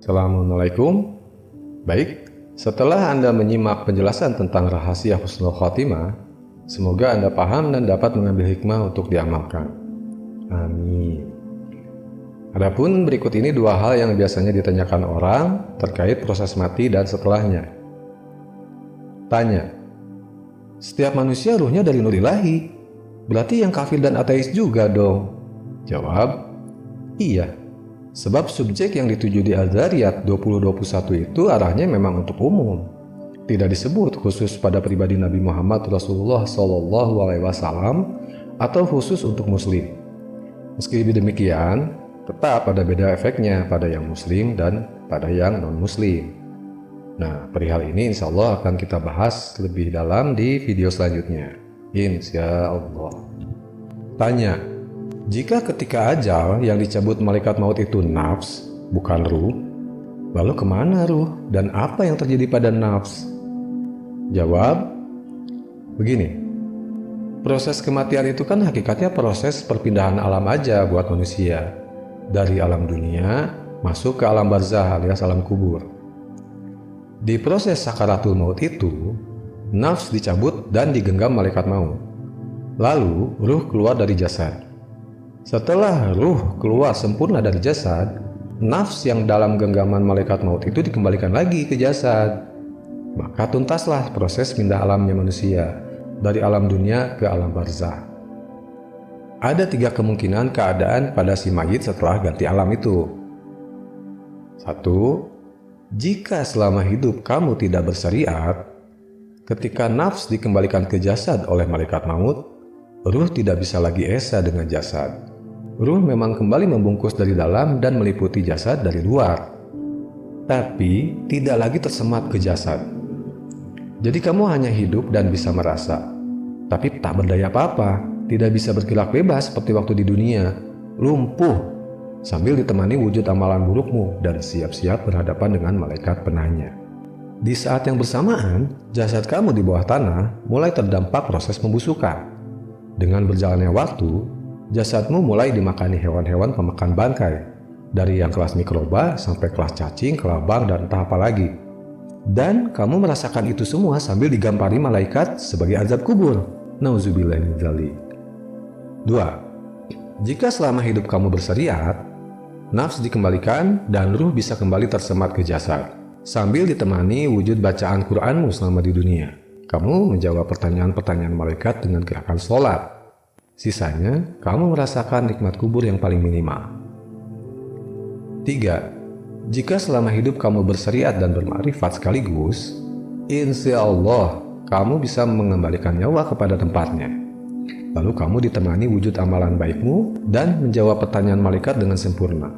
Assalamualaikum. Baik, setelah Anda menyimak penjelasan tentang rahasia husnul khotimah, semoga Anda paham dan dapat mengambil hikmah untuk diamalkan. Amin. Adapun berikut ini dua hal yang biasanya ditanyakan orang terkait proses mati dan setelahnya. Tanya, setiap manusia ruhnya dari nur ilahi, berarti yang kafir dan ateis juga dong? Jawab, iya. Sebab subjek yang dituju di Al-Zariyat 20:21 itu arahnya memang untuk umum. Tidak disebut khusus pada pribadi Nabi Muhammad Rasulullah SAW atau khusus untuk muslim. Meski demikian, tetap ada beda efeknya pada yang muslim dan pada yang non-muslim. Nah, perihal ini insya Allah akan kita bahas lebih dalam di video selanjutnya. Insya Allah. Tanya, jika ketika ajal yang dicabut malaikat maut itu nafs, bukan ruh, lalu kemana ruh dan apa yang terjadi pada nafs? Jawab, begini, proses kematian itu kan hakikatnya proses perpindahan alam aja buat manusia, dari alam dunia masuk ke alam barzah alias alam kubur. Di proses sakaratul maut itu, nafs dicabut dan digenggam malaikat maut. Lalu ruh keluar dari jasad. Setelah ruh keluar sempurna dari jasad, nafs yang dalam genggaman malaikat maut itu dikembalikan lagi ke jasad. Maka tuntaslah proses pindah alamnya manusia dari alam dunia ke alam barzah. Ada 3 kemungkinan keadaan pada si mayit setelah ganti alam itu. 1. Jika selama hidup kamu tidak bersyariat, ketika nafs dikembalikan ke jasad oleh malaikat maut, ruh tidak bisa lagi esa dengan jasad. Ruh memang kembali membungkus dari dalam dan meliputi jasad dari luar, tapi tidak lagi tersemat ke jasad. Jadi kamu hanya hidup dan bisa merasa, tapi tak berdaya apa-apa, tidak bisa bergerak bebas seperti waktu di dunia, lumpuh, sambil ditemani wujud amalan burukmu dan siap-siap berhadapan dengan malaikat penanya. Di saat yang bersamaan, jasad kamu di bawah tanah mulai terdampak proses pembusukan. Dengan berjalannya waktu, jasadmu mulai dimakani hewan-hewan pemakan bangkai, dari yang kelas mikroba sampai kelas cacing, kelabang, dan entah apa lagi. Dan kamu merasakan itu semua sambil digampari malaikat sebagai azab kubur. Nauzubillah min dzalik. 2. Jika selama hidup kamu bersyariat, nafs dikembalikan dan ruh bisa kembali tersemat ke jasad, sambil ditemani wujud bacaan Qur'anmu selama di dunia. Kamu menjawab pertanyaan-pertanyaan malaikat dengan gerakan sholat. Sisanya, kamu merasakan nikmat kubur yang paling minimal. 3. Jika selama hidup kamu bersyariat dan bermakrifat sekaligus, insya Allah kamu bisa mengembalikan nyawa kepada tempatnya. Lalu kamu ditemani wujud amalan baikmu dan menjawab pertanyaan malaikat dengan sempurna.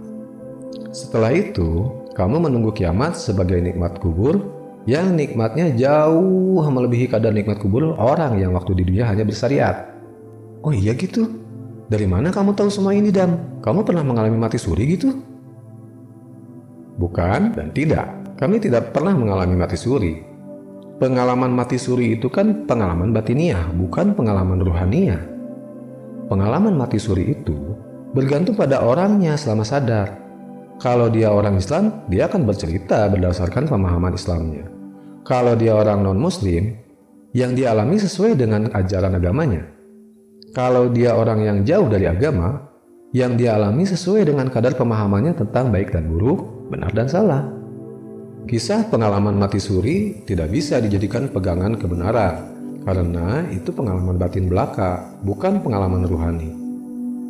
Setelah itu, kamu menunggu kiamat sebagai nikmat kubur yang nikmatnya jauh melebihi kadar nikmat kubur orang yang waktu di dunia hanya bersyariat. Oh iya gitu? Dari mana kamu tahu semua ini, Dam? Kamu pernah mengalami mati suri gitu? Bukan dan tidak. Kami tidak pernah mengalami mati suri. Pengalaman mati suri itu kan pengalaman batiniah, bukan pengalaman ruhaniah. Pengalaman mati suri itu bergantung pada orangnya selama sadar. Kalau dia orang Islam, dia akan bercerita berdasarkan pemahaman Islamnya. Kalau dia orang non-muslim, yang dia alami sesuai dengan ajaran agamanya. Kalau dia orang yang jauh dari agama, yang dia alami sesuai dengan kadar pemahamannya tentang baik dan buruk, benar dan salah. Kisah pengalaman mati suri tidak bisa dijadikan pegangan kebenaran, karena itu pengalaman batin belaka, bukan pengalaman ruhani.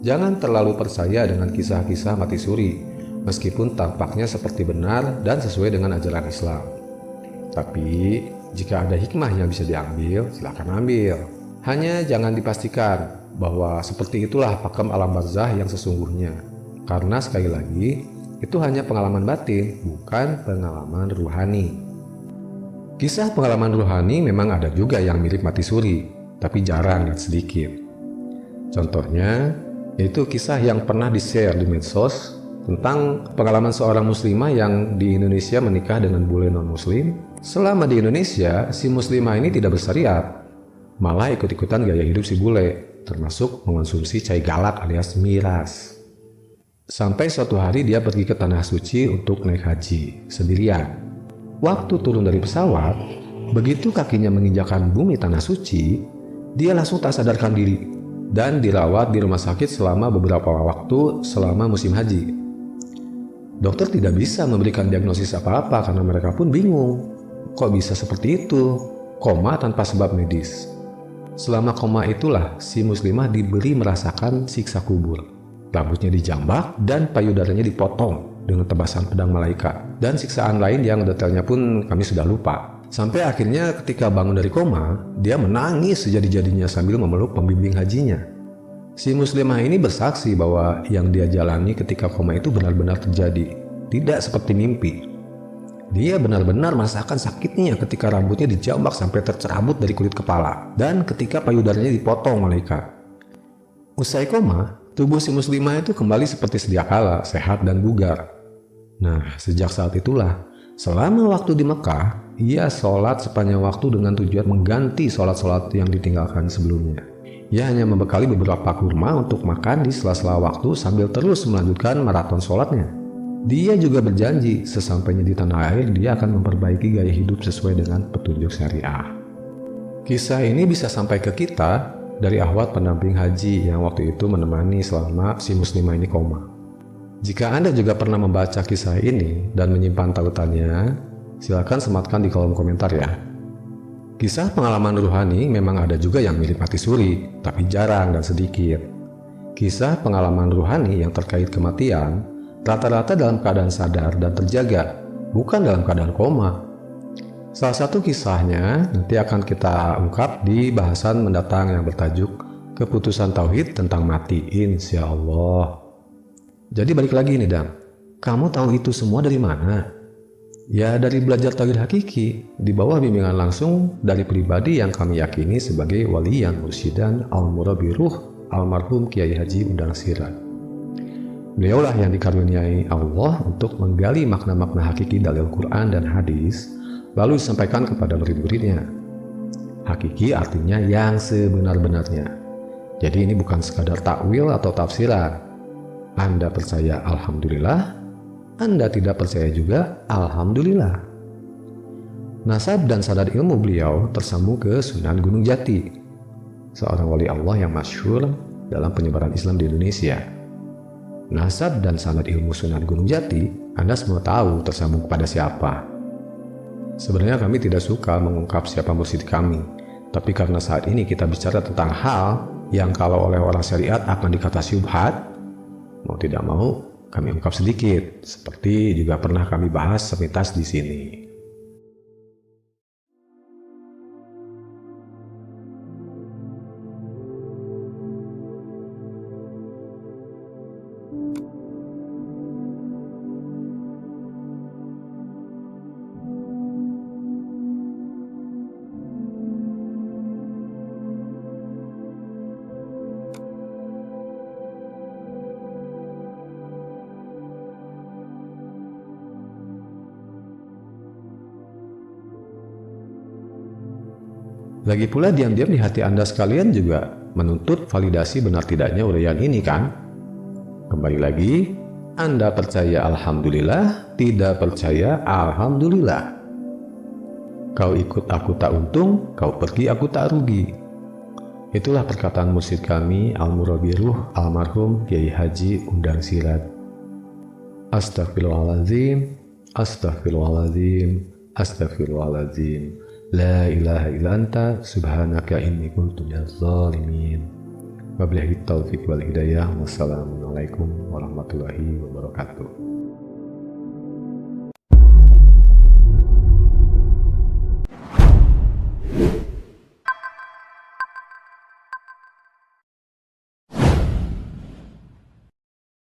Jangan terlalu percaya dengan kisah-kisah mati suri, meskipun tampaknya seperti benar dan sesuai dengan ajaran Islam. Tapi, jika ada hikmah yang bisa diambil, silakan ambil. Hanya jangan dipastikan bahwa seperti itulah pakem alam barzah yang sesungguhnya. Karena sekali lagi, itu hanya pengalaman batin, bukan pengalaman ruhani. Kisah pengalaman ruhani memang ada juga yang mirip mati suri, tapi jarang dan sedikit. Contohnya, yaitu kisah yang pernah di-share di medsos tentang pengalaman seorang muslimah yang di Indonesia menikah dengan bule non-muslim. Selama di Indonesia, si muslimah ini tidak bersyariat, malah ikut-ikutan gaya hidup si bule, termasuk mengonsumsi cai galak alias miras. Sampai suatu hari dia pergi ke Tanah Suci untuk naik haji sendirian. Waktu turun dari pesawat, begitu kakinya menginjakan bumi Tanah Suci, dia langsung tak sadarkan diri dan dirawat di rumah sakit selama beberapa waktu selama musim haji. Dokter tidak bisa memberikan diagnosis apa-apa karena mereka pun bingung. Kok bisa seperti itu? Koma tanpa sebab medis. Selama koma itulah si muslimah diberi merasakan siksa kubur. Rambutnya dijambak dan payudaranya dipotong dengan tebasan pedang malaikat. Dan siksaan lain yang detailnya pun kami sudah lupa. Sampai akhirnya ketika bangun dari koma, dia menangis sejadi-jadinya sambil memeluk pembimbing hajinya. Si muslimah ini bersaksi bahwa yang dia jalani ketika koma itu benar-benar terjadi. Tidak seperti mimpi. Dia benar-benar merasakan sakitnya ketika rambutnya dijambak sampai tercerabut dari kulit kepala. Dan ketika payudaranya dipotong malaikat. Usai koma, tubuh si muslimah itu kembali seperti sedia kala, sehat dan bugar. Nah, sejak saat itulah, selama waktu di Mekah, ia sholat sepanjang waktu dengan tujuan mengganti sholat-sholat yang ditinggalkan sebelumnya. Ia hanya membekali beberapa kurma untuk makan di sela-sela waktu sambil terus melanjutkan maraton sholatnya. Dia juga berjanji sesampainya di tanah air, dia akan memperbaiki gaya hidup sesuai dengan petunjuk syariah. Kisah ini bisa sampai ke kita dari Ahwat pendamping haji yang waktu itu menemani selama si muslimah ini koma. Jika Anda juga pernah membaca kisah ini dan menyimpan tautannya, silakan sematkan di kolom komentar ya. Kisah pengalaman ruhani memang ada juga yang mirip mati suri, tapi jarang dan sedikit. Kisah pengalaman ruhani yang terkait kematian rata-rata dalam keadaan sadar dan terjaga, bukan dalam keadaan koma. Salah satu kisahnya nanti akan kita ungkap di bahasan mendatang yang bertajuk Keputusan Tauhid tentang Mati, insya Allah. Jadi balik lagi nih Dam, kamu tahu itu semua dari mana? Ya dari belajar tauhid hakiki, di bawah bimbingan langsung dari pribadi yang kami yakini sebagai waliyan mursydan al-murabbi ruh almarhum Kiai Haji Undang Sirat. Beliaulah yang dikaruniai Allah untuk menggali makna-makna hakiki dalil Quran dan hadis, lalu disampaikan kepada murid-muridnya. Hakiki artinya yang sebenar-benarnya. Jadi ini bukan sekadar takwil atau tafsiran. Anda percaya alhamdulillah, Anda tidak percaya juga alhamdulillah. Nasab dan sanad ilmu beliau tersambung ke Sunan Gunung Jati, seorang wali Allah yang masyhur dalam penyebaran Islam di Indonesia. Nasab dan sanad ilmu Sunan Gunung Jati, Anda semua tahu tersambung kepada siapa. Sebenarnya kami tidak suka mengungkap siapa mursyid kami, tapi karena saat ini kita bicara tentang hal yang kalau oleh orang syariat akan dikata syubhat, mau tidak mau kami ungkap sedikit, seperti juga pernah kami bahas sepintas di sini. Lagi pula diam-diam di hati Anda sekalian juga menuntut validasi benar tidaknya uraian ini kan? Kembali lagi, Anda percaya alhamdulillah, tidak percaya alhamdulillah. Kau ikut aku tak untung, kau pergi aku tak rugi. Itulah perkataan mursyid kami al-murabbi ruh almarhum Kiai Haji Undang Sirat. Astaghfirullahaladzim, astaghfirullahaladzim, astaghfirullahaladzim. La ilaha illa anta subhanaka inni kuntu minaz zalimin. Wabillahi taufiq wal hidayah. Wassalamualaikum warahmatullahi wabarakatuh.